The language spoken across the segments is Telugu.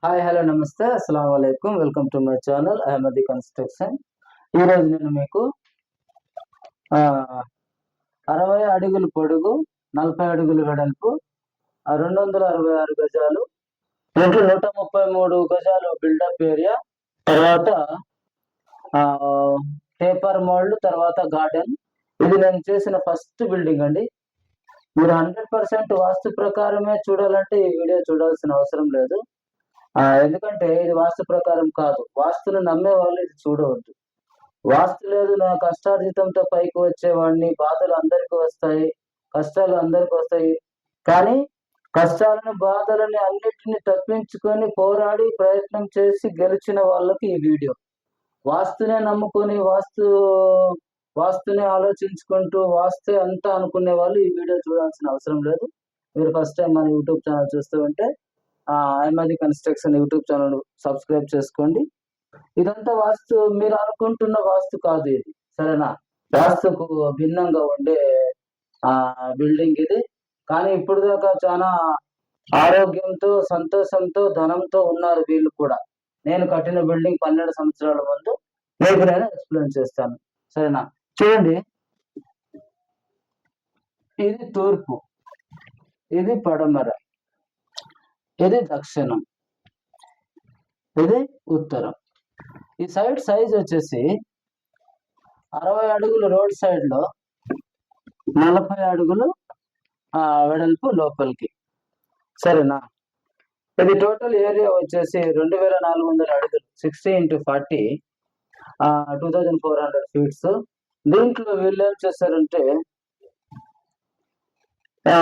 హాయ్ హలో నమస్తే అస్సలం వాలేకుమ్ welcome to my channel Ahmadi construction. ఈరోజు నేను మీకు 60 అడుగులు పొడుగు 40 అడుగులు వెడల్పు 266 గజాలు ఇంట్లో 133 గజాలు బిల్డప్ ఏరియా, తర్వాత పేపర్ మోల్డ్, తర్వాత గార్డెన్. ఇది నేను చేసిన ఫస్ట్ బిల్డింగ్ అండి. మీరు 100% వాస్తు ప్రకారమే చూడాలంటే ఈ వీడియో చూడాల్సిన అవసరం లేదు. ఎందుకంటే ఇది వాస్తు ప్రకారం కాదు. వాస్తును నమ్మే వాళ్ళు ఇది చూడవద్దు. వాస్తు లేదు, నా కష్టార్జితంతో పైకి వచ్చేవాడిని, బాధలు అందరికీ వస్తాయి, కష్టాలు అందరికీ వస్తాయి, కానీ కష్టాలను బాధలని అన్నిటిని తప్పించుకొని పోరాడి ప్రయత్నం చేసి గెలిచిన వాళ్ళకి ఈ వీడియో. వాస్తునే నమ్ముకొని వాస్తునే ఆలోచించుకుంటూ వాస్తే అంతా అనుకునే వాళ్ళు ఈ వీడియో చూడాల్సిన అవసరం లేదు. మీరు ఫస్ట్ టైం మన యూట్యూబ్ ఛానల్ చూస్తూ ఉంటే Ahmadi construction YouTube channel subscribe చేసుకోండి. ఇదంతా వాస్తు మీరు అనుకుంటున్న వాస్తు కాదు ఇది, సరేనా? వాస్తుకు భిన్నంగా ఉండే బిల్డింగ్ ఇది. కానీ ఇప్పుడు దాకా చాలా ఆరోగ్యంతో, సంతోషంతో, ధనంతో ఉన్నారు వీళ్ళు కూడా. నేను కట్టిన బిల్డింగ్ 12 సంవత్సరాల ముందు మీకు నేను ఎక్స్ప్లెయిన్ చేస్తాను, సరేనా? చూడండి, ఇది తూర్పు, ఇది పడమర, ఇది దక్షిణం, ఇది ఉత్తరం. ఈ సైడ్ సైజ్ వచ్చేసి 60 అడుగులు రోడ్ సైడ్ లో, 40 అడుగులు వెడల్పు లోపలికి, సరేనా? ఇది టోటల్ ఏరియా వచ్చేసి 2400 అడుగులు, 60 × 40, 2400 ఫీట్స్. దీంట్లో వీళ్ళు ఏం చేశారంటే,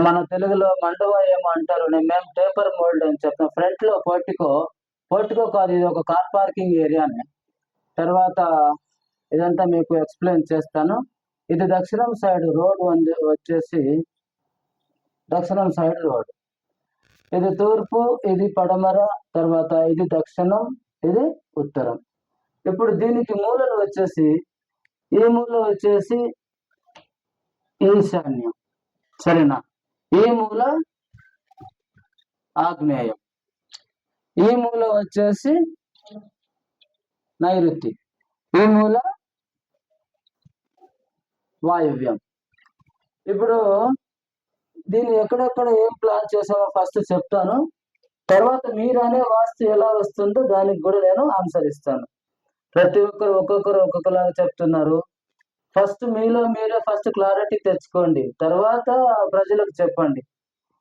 మన తెలుగులో మండవా ఏమో అంటారు, మేము పేపర్ మోల్డ్ అని చెప్తాం. ఫ్రంట్ లో పోర్టికో కాదు, ఇది ఒక కార్ పార్కింగ్ ఏరియానే. తర్వాత ఇదంతా మీకు ఎక్స్ప్లెయిన్ చేస్తాను. ఇది దక్షిణం సైడ్ రోడ్ వచ్చేసి దక్షిణం సైడ్ రోడ్. ఇది తూర్పు, ఇది పడమర, తర్వాత ఇది దక్షిణం, ఇది ఉత్తరం. ఇప్పుడు దీనికి మూలలు వచ్చేసి, ఈ మూల వచ్చేసి ఈశాన్యం, సరేనా? ఈ మూల ఆగ్నేయం, ఈ మూల వచ్చేసి నైరుతి, ఈ మూల వాయువ్యం. ఇప్పుడు దీన్ని ఎక్కడెక్కడ ఏం ప్లాన్ చేసామో ఫస్ట్ చెప్తాను, తర్వాత మీరు అనే వాస్తు ఎలా వస్తుందో దానికి కూడా నేను ఆన్సర్ ఇస్తాను. ప్రతి ఒక్కరు ఒక్కొక్కలాగా చెప్తున్నారు. ఫస్ట్ మీలో మీరే ఫస్ట్ క్లారిటీ తెచ్చుకోండి, తర్వాత ప్రజలకు చెప్పండి.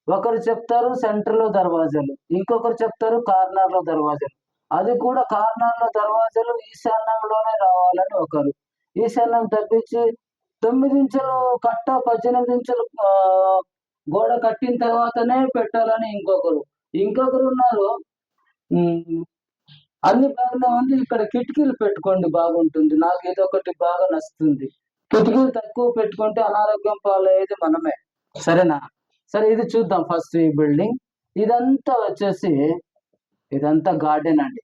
ఒకరు చెప్తారు సెంటర్ లో దర్వాజాలు, ఇంకొకరు చెప్తారు కార్నర్ లో దర్వాజాలు. అది కూడా కార్నర్ లో దర్వాజాలు ఈశాన్యంలోనే రావాలని ఒకరు, ఈశాన్యం తప్పించి 9 ఇంచులు కట్ట 18 ఇంచులు గోడ కట్టిన తర్వాతనే పెట్టాలని ఇంకొకరు ఉన్నారు. అన్ని బాగానే ఉంది, ఇక్కడ కిటికీలు పెట్టుకోండి బాగుంటుంది. నాకు ఇదొకటి బాగా నచ్చుతుంది. కిటికీలు తక్కువ పెట్టుకుంటే అనారోగ్యం పాలయ్యేది మనమే, సరేనా? సరే, ఇది చూద్దాం ఫస్ట్. ఈ బిల్డింగ్ ఇదంతా గార్డెన్ అండి.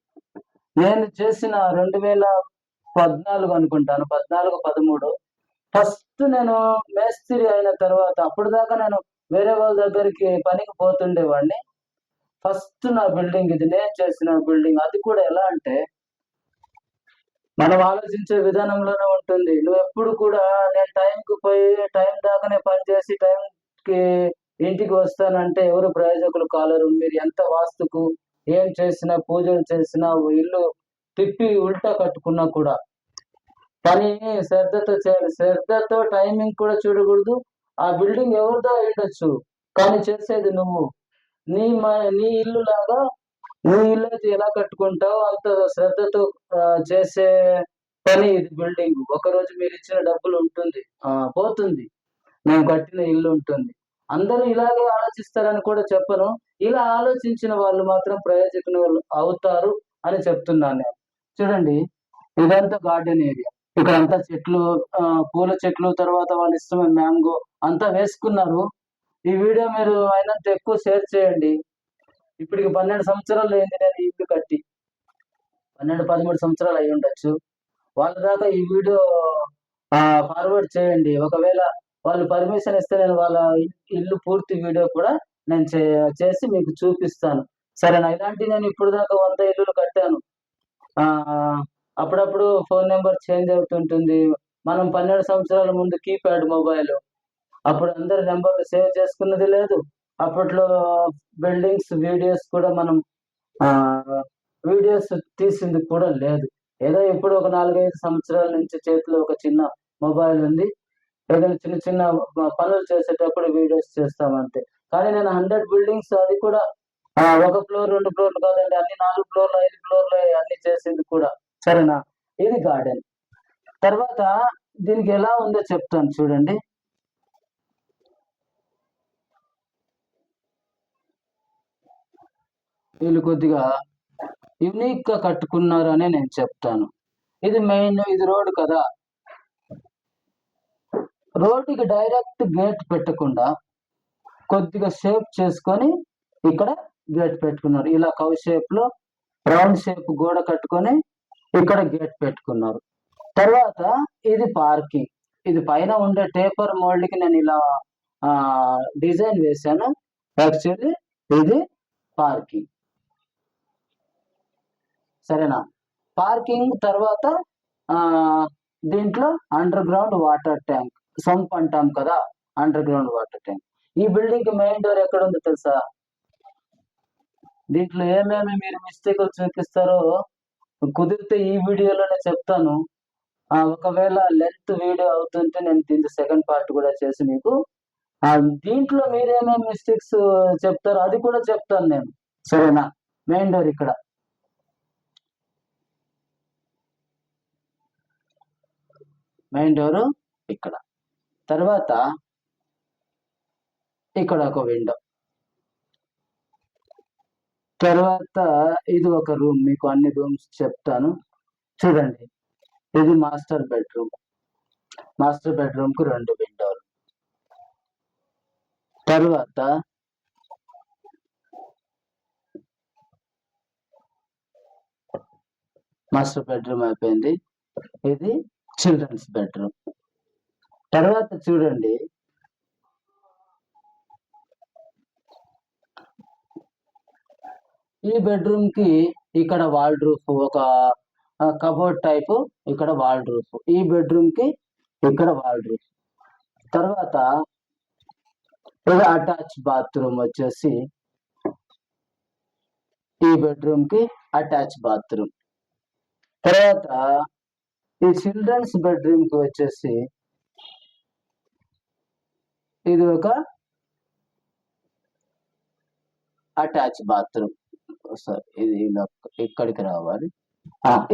నేను చేసిన 2014 అనుకుంటాను, 14-13. ఫస్ట్ నేను మేస్త్రి అయిన తర్వాత, అప్పుడు దాకా నేను వేరే వాళ్ళ దగ్గరికి పనికి పోతుండేవాడిని. ఫస్ట్ నా బిల్డింగ్ ఇది, నేను చేసిన బిల్డింగ్. అది కూడా ఎలా అంటే, మనం ఆలోచించే విధానంలోనే ఉంటుంది. నువ్వు ఎప్పుడు కూడా నేను టైంకి పోయి టైం దాకానే పనిచేసి టైంకి ఇంటికి వస్తానంటే ఎవరు ప్రయోజకులు కాలేరు. మీరు ఎంత వాస్తుకు ఏం చేసినా, పూజలు చేసినా, ఇల్లు తిప్పి ఉల్టా కట్టుకున్నా కూడా పని శ్రద్ధతో చేయాలి. శ్రద్ధతో టైమింగ్ కూడా చూడకూడదు. ఆ బిల్డింగ్ ఎవరిదో ఉండొచ్చు, కానీ చేసేది నువ్వు. నీ ఇల్లు లాగా, నీ ఇల్లు అయితే ఎలా కట్టుకుంటావు అంత శ్రద్ధతో చేసే పని ఇది బిల్డింగ్. ఒకరోజు మీరు ఇచ్చిన డబ్బులు ఉంటుంది, పోతుంది. మేము కట్టిన ఇల్లు ఉంటుంది. అందరూ ఇలాగే ఆలోచిస్తారని కూడా చెప్పను. ఇలా ఆలోచించిన వాళ్ళు మాత్రం ప్రయోజకులు అవుతారు అని చెప్తున్నాను నేను. చూడండి, ఇదంతా గార్డెన్ ఏరియా. ఇక్కడ అంతా చెట్లు, పూల చెట్లు, తర్వాత వాళ్ళ ఇష్టమైన మ్యాంగో అంతా వేసుకున్నారు. ఈ వీడియో మీరు అయినంత ఎక్కువ షేర్ చేయండి. ఇప్పటికి 12 సంవత్సరాలు అయింది నేను ఈ ఇల్లు కట్టి, 12-13 సంవత్సరాలు అయి ఉండొచ్చు. వాళ్ళ దాకా ఈ వీడియో ఫార్వర్డ్ చేయండి. ఒకవేళ వాళ్ళు పర్మిషన్ ఇస్తే నేను వాళ్ళ ఇల్లు పూర్తి వీడియో కూడా నేను చేసి మీకు చూపిస్తాను. సరేనా? ఇలాంటి నేను ఇప్పుడు దాకా 100 ఇల్లులు కట్టాను. ఆ అప్పుడప్పుడు ఫోన్ నెంబర్ చేంజ్ అవుతుంటుంది. మనం 12 సంవత్సరాల ముందు కీప్యాడ్ మొబైల్. అప్పుడు అందరి నెంబర్లు సేవ్ చేసుకున్నది లేదు. అప్పట్లో బిల్డింగ్స్ వీడియోస్ కూడా మనం వీడియోస్ తీసింది కూడా లేదు. ఏదో ఇప్పుడు ఒక 4, 5 సంవత్సరాల నుంచి చేతిలో ఒక చిన్న మొబైల్ ఉంది. ఏదైనా చిన్న చిన్న పనులు చేసేటప్పుడు వీడియోస్ చేస్తామంతే. కానీ నేను 100 బిల్డింగ్స్ అది కూడా ఒక ఫ్లోర్, 2 ఫ్లోర్లు కాదండి. అన్ని 4 ఫ్లోర్లు, 5 ఫ్లోర్లు అన్ని చేసింది కూడా. సరేనా? ఇది గార్డెన్. తర్వాత దీనికి ఎలా ఉందో చెప్తాను చూడండి. వీళ్ళు కొద్దిగా యూనిక్ గా కట్టుకున్నారని నేను చెప్తాను. ఇది మెయిన్, ఇది రోడ్ కదా. రోడ్డుకి డైరెక్ట్ గేట్ పెట్టకుండా కొద్దిగా షేప్ చేసుకొని ఇక్కడ గేట్ పెట్టుకున్నారు. ఇలా కౌ షేప్ లో రౌండ్ షేప్ గోడ కట్టుకొని ఇక్కడ గేట్ పెట్టుకున్నారు. తర్వాత ఇది పార్కింగ్. ఇది పైన ఉండే టేపర్ మోల్డ్ కి నేను ఇలా డిజైన్ వేశాను. యాక్చువల్లీ ఇది పార్కింగ్. సరేనా? పార్కింగ్ తర్వాత దీంట్లో under ground water tank, sump అంటాం కదా, అండర్ గ్రౌండ్ వాటర్ ట్యాంక్. ఈ బిల్డింగ్ కి మెయిన్ డోర్ ఎక్కడ ఉందో తెలుసా? దీంట్లో ఏమేమి మీరు మిస్టేకులు చూపిస్తారో కుదిరితే ఈ వీడియోలోనే చెప్తాను. ఒకవేళ లెంత్ వీడియో అవుతుంటే నేను దీంట్లో సెకండ్ పార్ట్ కూడా చేసి మీకు దీంట్లో మీరేమేమి మిస్టేక్స్ చెప్తారో అది కూడా చెప్తాను నేను. సరేనా? మెయిన్ డోర్ ఇక్కడ, మెయిన్ డోర్ ఇక్కడ. తర్వాత ఇక్కడ ఒక విండో. తర్వాత ఇది ఒక రూమ్. మీకు అన్ని రూమ్స్ చెప్తాను చూడండి. ఇది మాస్టర్ బెడ్రూమ్. మాస్టర్ బెడ్రూమ్ కు 2 విండోలు. తర్వాత మాస్టర్ బెడ్రూమ్ అయిపోయింది. ఇది చిల్డ్రన్స్ బెడ్రూమ్. తర్వాత చూడండి, ఈ బెడ్రూమ్ కి ఇక్కడ వాల్ రూఫ్, ఒక కబోర్డ్ టైప్, ఇక్కడ వాల్ రూఫ్. ఈ బెడ్రూమ్ కి ఇక్కడ వాల్ రూఫ్. తర్వాత ఇది అటాచ్ బాత్రూమ్ వచ్చేసి ఈ బెడ్రూమ్ కి అటాచ్ బాత్రూమ్. తర్వాత ఈ చిల్డ్రన్స్ బెడ్రూమ్ కి వచ్చేసి ఇది ఒక అటాచ్ బాత్రూమ్. సారీ, ఇది ఇక్కడికి రావాలి.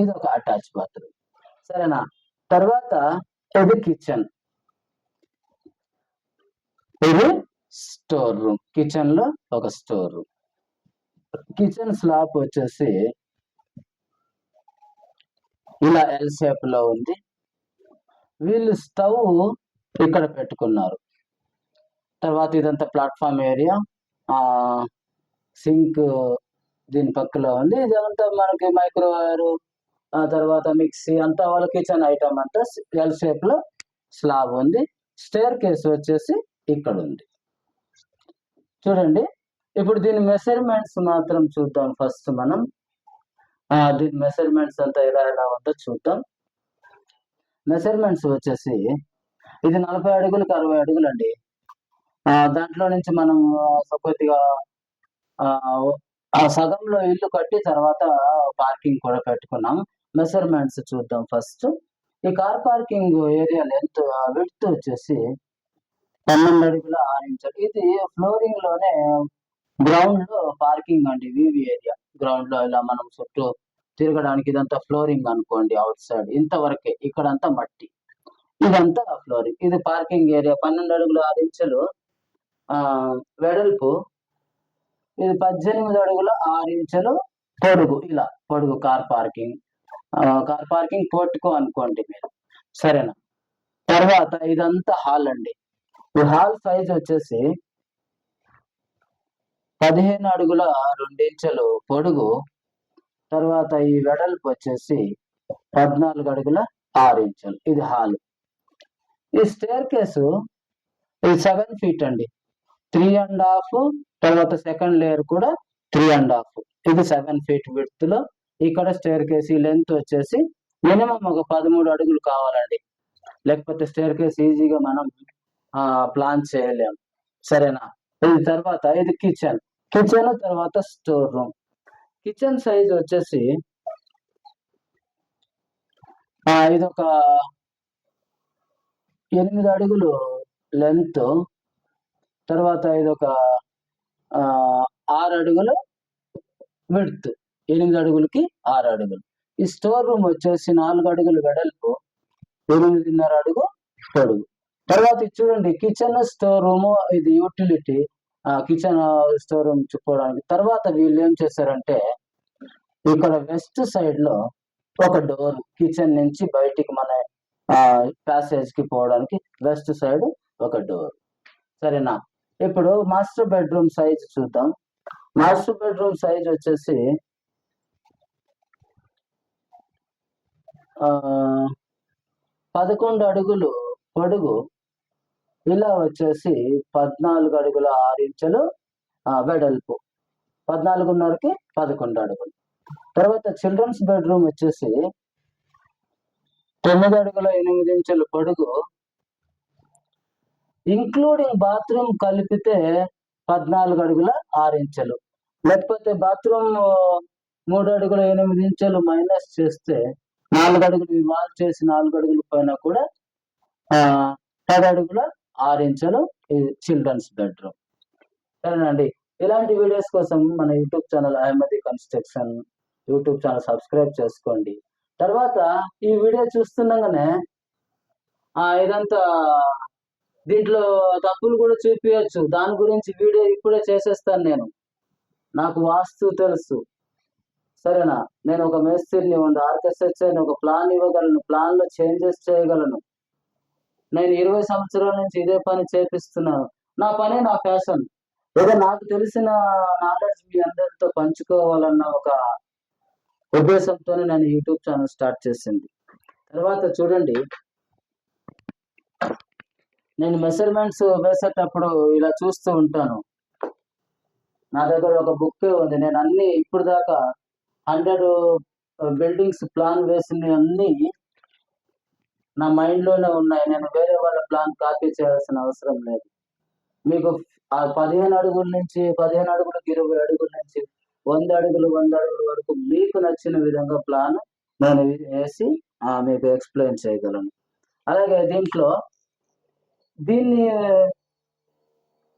ఇది ఒక అటాచ్ బాత్రూమ్. సరేనా? తర్వాత ఇది కిచెన్. ఇది స్టోర్ రూమ్. కిచెన్ లో ఒక స్టోర్ రూమ్. కిచెన్ స్లాబ్ వచ్చేసి ఇలా ఎల్ షేప్ లో ఉంది. వీళ్ళు స్టవ్ ఇక్కడ పెట్టుకున్నారు. తర్వాత ఇదంతా ప్లాట్ఫామ్ ఏరియా, సింక్ దీని పక్కలో ఉంది. ఇదంతా మనకి మైక్రోవేవ్, తర్వాత మిక్సీ అంతా వాళ్ళ కిచెన్ ఐటమ్ అంతా ఎల్ షేప్ లో స్లాబ్ ఉంది. స్టేర్ కేస్ వచ్చేసి ఇక్కడ ఉంది. చూడండి, ఇప్పుడు దీని మెజర్మెంట్స్ మాత్రం చూద్దాం. ఫస్ట్ మనం దీని మెజర్మెంట్స్ అంతా ఎలా ఉందో చూద్దాం. మెజర్మెంట్స్ వచ్చేసి ఇది 40 అడుగులకు 60 అడుగులు అండి. దాంట్లో నుంచి మనం కొద్దిగా సగంలో ఇల్లు కట్టి తర్వాత పార్కింగ్ కూడా పెట్టుకున్నాం. మెజర్మెంట్స్ చూద్దాం ఫస్ట్. ఈ car parking area length width వచ్చేసి 12 అడుగుల 6 ఇంచులు. ఇది ఫ్లోరింగ్ లోనే గ్రౌండ్ లో పార్కింగ్ అండి. వివి ఏరియా గ్రౌండ్ లో ఇలా మనం చుట్టూ తిరగడానికి ఇదంతా ఫ్లోరింగ్ అనుకోండి. అవుట్ సైడ్ ఇంతవరకే, ఇక్కడంతా మట్టి, ఇదంతా ఫ్లోరింగ్. ఇది పార్కింగ్ ఏరియా. 12 అడుగుల 6 ఇంచులు వెడల్పు. ఇది 18 అడుగుల 6 ఇంచులు పొడుగు. ఇలా పొడుగు కార్ పార్కింగ్. కార్ పార్కింగ్ పోర్టుకో అనుకోండి మీరు. సరేనా? తర్వాత ఇదంతా హాల్ అండి. ఈ హాల్ సైజ్ వచ్చేసి 15 అడుగుల 2 ఇంచులు పొడుగు. తర్వాత ఈ వెడల్పు వచ్చేసి 14 అడుగుల 6 ఇంచులు. ఇది హాల్. ఈ స్టేర్ కేసు ఇది 7 ఫీట్ అండి. 3.5. తర్వాత సెకండ్ లేయర్ కూడా 3.5. ఇది 7 feet width లో. ఇక్కడ స్టేర్ కేస్ లెంత్ వచ్చేసి మినిమం ఒక 13 అడుగులు కావాలండి, లేకపోతే స్టేర్ కేస్ ఈజీగా మనం ప్లాన్ చేయలేం. సరేనా? ఇది తర్వాత ఇది కిచెన్ తర్వాత స్టోర్ రూమ్. కిచెన్ సైజ్ వచ్చేసి ఇది ఒక 8 అడుగులు లెంత్, తర్వాత ఇది ఒక 6 అడుగులు విడ్త్, 8 అడుగులకి 6 అడుగులు. ఈ స్టోర్ రూమ్ వచ్చేసి 4 అడుగులు వెడల్పు, 8.5 అడుగు పొడుగు. తర్వాత ఇది చూడండి, కిచెన్ స్టోర్ రూమ్, ఇది యూటిలిటీ కిచెన్ స్టోర్ రూమ్ చెప్పుకోవడానికి. తర్వాత వీళ్ళు ఏం చేశారంటే ఇక్కడ వెస్ట్ సైడ్ లో ఒక డోర్, కిచెన్ నుంచి బయటికి మన ప్యాసేజ్ కి పోవడానికి వెస్ట్ సైడ్ ఒక డోర్. సరేనా? ఇప్పుడు మాస్టర్ బెడ్రూమ్ సైజ్ చూద్దాం. మాస్టర్ బెడ్రూమ్ సైజ్ వచ్చేసి 11 అడుగులు పొడుగు, ఇలా వచ్చేసి 14 అడుగుల 6 ఇంచులు వెడల్పు, 14.5కి 11 అడుగులు. తర్వాత చిల్డ్రన్స్ బెడ్రూమ్ వచ్చేసి 9 అడుగుల 8 ఇంచులు పొడుగు, ఇంక్లూడింగ్ బాత్రూమ్ కలిపితే 14 అడుగుల 6 ఇంచులు, లేకపోతే బాత్రూమ్ 3 అడుగుల 8 ఇంచులు మైనస్ చేస్తే 4 అడుగులు వాల్ చేసి 4 అడుగులు పైన కూడా 10 అడుగుల 6 ఇంచులు చిల్డ్రన్స్ బెడ్రూమ్. సరేనండి? ఇలాంటి వీడియోస్ కోసం మన YouTube channel Ahmadi construction YouTube channel subscribe చేసుకోండి. తర్వాత ఈ వీడియో చూస్తుండగానే ఇదంతా దీంట్లో తప్పులు కూడా చూపించచ్చు, దాని గురించి వీడియో ఇప్పుడే చేసేస్తాను. నాకు వాస్తు తెలుసు. సరేనా? నేను ఒక మేస్త్రిని, ఆర్కెస్ట్రా ఒక ప్లాన్ ఇవ్వగలను, ప్లాన్ లో చేంజెస్ చేయగలను. నేను 20 సంవత్సరాల నుంచి ఇదే పని చేపిస్తున్నాను. నా పని నా ఫ్యాషన్. ఏదో నాకు తెలిసిన నాలెడ్జ్ మీ అందరితో పంచుకోవాలన్న ఒక ఉద్దేశంతోనే నేను యూట్యూబ్ ఛానల్ స్టార్ట్ చేసింది. తర్వాత చూడండి, నేను మెజర్మెంట్స్ వేసేటప్పుడు ఇలా చూస్తూ ఉంటాను. నా దగ్గర ఒక బుక్ ఉంది. నేను అన్ని ఇప్పుడు దాకా 100 బిల్డింగ్స్ ప్లాన్ వేసిన అన్ని నా మైండ్ లోనే ఉన్నాయి. నేను వేరే వాళ్ళ ప్లాన్ కాపీ చేయాల్సిన అవసరం లేదు. మీకు 15 అడుగుల నుంచి 15 అడుగులకు 20 అడుగుల నుంచి 100 అడుగులు 100 అడుగుల వరకు మీకు నచ్చిన విధంగా ప్లాన్ నేను వేసి మీకు ఎక్స్ప్లెయిన్ చేయగలను. అలాగే దీన్ని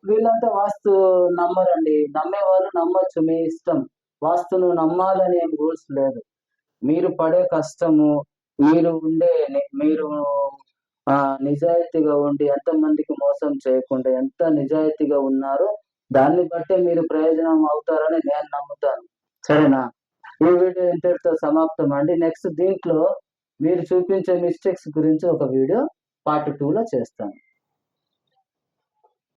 వీళ్ళంతా వాస్తు నమ్మరండి. నమ్మే వాళ్ళు నమ్మచ్చు, మీ ఇష్టం. వాస్తును నమ్మాలని ఏం రూల్స్ లేదు. మీరు పడే కష్టము, మీరు నిజాయితీగా ఉండి ఎంతమందికి మోసం చేయకుండా ఎంత నిజాయితీగా ఉన్నారో దాన్ని బట్టే మీరు ప్రయోజనం అవుతారని నేను నమ్ముతాను. సరేనా? ఈ వీడియో ఇంతటితో సమాప్తం అండి. నెక్స్ట్ దీంట్లో మీరు చూపించే మిస్టేక్స్ గురించి ఒక వీడియో పార్ట్ 2లో చేస్తాను.